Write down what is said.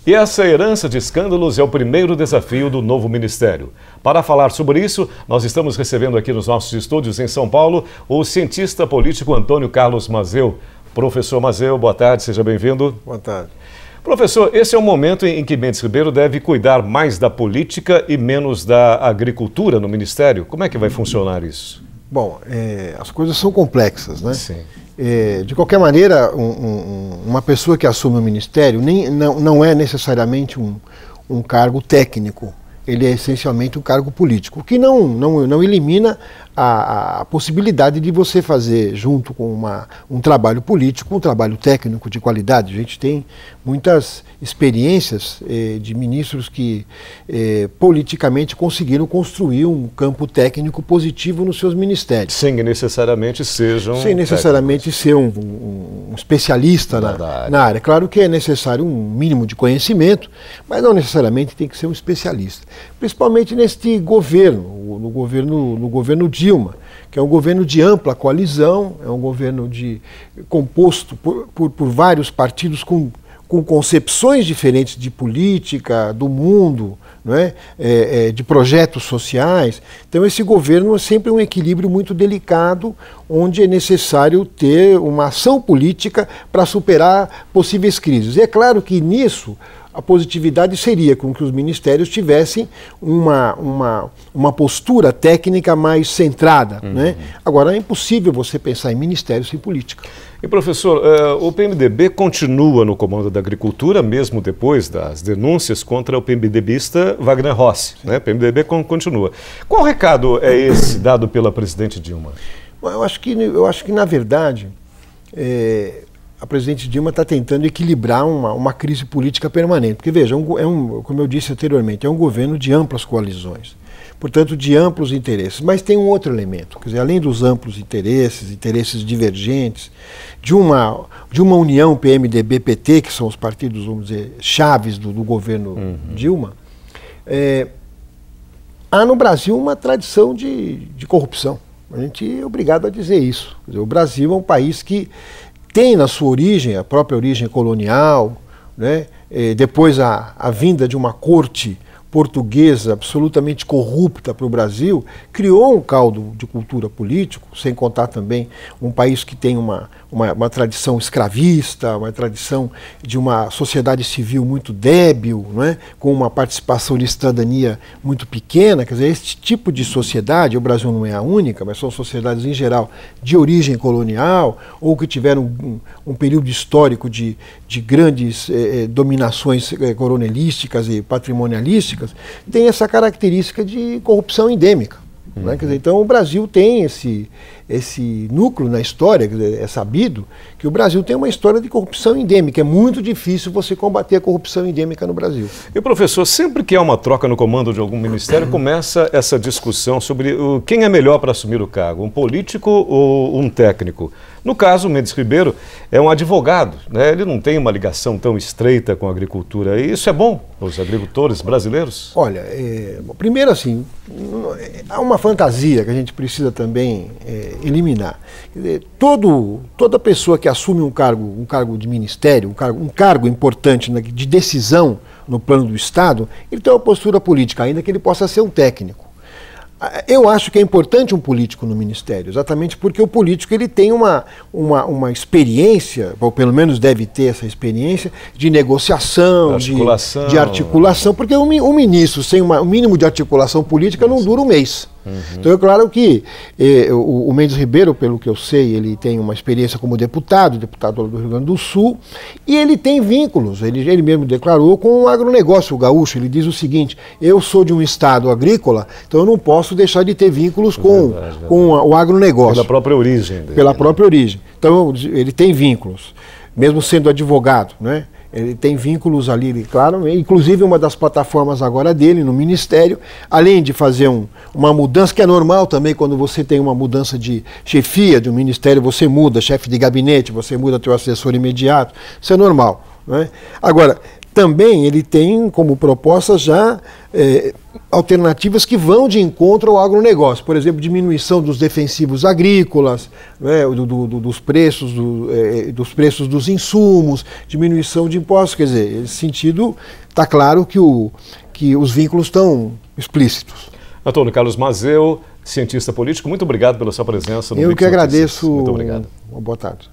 E essa herança de escândalos é o primeiro desafio do novo ministério. Para falar sobre isso, nós estamos recebendo aqui nos nossos estúdios em São Paulo o cientista político Antônio Carlos Mazeu. Professor Mazeu, boa tarde, seja bem-vindo. Boa tarde. Professor, esse é o momento em que Mendes Ribeiro deve cuidar mais da política e menos da agricultura no ministério. Como é que vai funcionar isso? Bom, as coisas são complexas, né? Sim. De qualquer maneira, uma pessoa que assume o ministério não é necessariamente um cargo técnico, ele é essencialmente um cargo político, o que não elimina a possibilidade de você fazer, junto com um trabalho político, um trabalho técnico de qualidade. A gente tem muitas experiências de ministros que politicamente conseguiram construir um campo técnico positivo nos seus ministérios. Sem necessariamente sejam Sem necessariamente ser um especialista na área. Claro que é necessário um mínimo de conhecimento, mas não necessariamente tem que ser um especialista. Principalmente neste governo, no governo Dilma, que é um governo de ampla coalizão, é um governo composto por vários partidos com concepções diferentes de política, do mundo, não é? De projetos sociais. Então esse governo é sempre um equilíbrio muito delicado, onde é necessário ter uma ação política para superar possíveis crises. E é claro que nisso a positividade seria com que os ministérios tivessem uma postura técnica mais centrada. Né? Agora, é impossível você pensar em ministério sem política. E, professor, o PMDB continua no comando da agricultura, mesmo depois das denúncias contra o PMDBista Wagner Rossi. Né? O PMDB continua. Qual recado é esse dado pela presidente Dilma? Bom, eu acho que na verdade, a presidente Dilma está tentando equilibrar uma crise política permanente. Porque, veja, como eu disse anteriormente, é um governo de amplas coalizões, portanto, de amplos interesses. Mas tem um outro elemento, quer dizer, além dos amplos interesses divergentes, de uma união PMDB-PT, que são os partidos, vamos dizer, chaves do governo Dilma, há no Brasil uma tradição de corrupção. A gente é obrigado a dizer isso. Quer dizer, o Brasil é um país que tem na sua origem, a própria origem colonial, né? Depois a vinda de uma corte portuguesa absolutamente corrupta para o Brasil, criou um caldo de cultura política, sem contar também um país que tem uma tradição escravista, uma tradição de uma sociedade civil muito débil, não é? Com uma participação de cidadania muito pequena. Quer dizer, este tipo de sociedade, o Brasil não é a única, mas são sociedades em geral de origem colonial ou que tiveram um período histórico de grandes dominações coronelísticas e patrimonialísticas, tem essa característica de corrupção endêmica. Né? Quer dizer, então o Brasil tem esse núcleo na história, quer dizer, é sabido que o Brasil tem uma história de corrupção endêmica. É muito difícil você combater a corrupção endêmica no Brasil. E, professor, sempre que há uma troca no comando de algum ministério, começa essa discussão sobre quem é melhor para assumir o cargo, um político ou um técnico. No caso, o Mendes Ribeiro é um advogado, né? Ele não tem uma ligação tão estreita com a agricultura. E isso é bom para os agricultores brasileiros? Olha, primeiro assim, há uma fantasia que a gente precisa também eliminar. Quer dizer, toda pessoa que assume um cargo de ministério, um cargo importante de decisão no plano do Estado, ele tem uma postura política, ainda que ele possa ser um técnico. Eu acho que é importante um político no ministério, exatamente porque o político ele tem uma experiência, ou pelo menos deve ter essa experiência, de negociação, de articulação, porque um ministro sem um mínimo de articulação política não dura um mês. Então é claro que o Mendes Ribeiro, pelo que eu sei, ele tem uma experiência como deputado do Rio Grande do Sul, e ele tem vínculos, ele mesmo declarou, com o agronegócio gaúcho. Ele diz o seguinte: eu sou de um estado agrícola, então eu não posso deixar de ter vínculos com o agronegócio. Pela própria origem dele. Pela própria origem. Então ele tem vínculos, mesmo sendo advogado, né? Ele tem vínculos ali, claro, inclusive uma das plataformas agora dele no Ministério, além de fazer uma mudança, que é normal também quando você tem uma mudança de chefia de um ministério, você muda, chefe de gabinete, você muda teu assessor imediato, isso é normal. Não é? Agora, também ele tem como proposta já alternativas que vão de encontro ao agronegócio. Por exemplo, diminuição dos defensivos agrícolas, né, dos preços dos insumos, diminuição de impostos. Quer dizer, nesse sentido, está claro que os vínculos estão explícitos. Antônio Carlos Mazeu, cientista político, muito obrigado pela sua presença no Eu que agradeço. Muito obrigado. Uma boa tarde.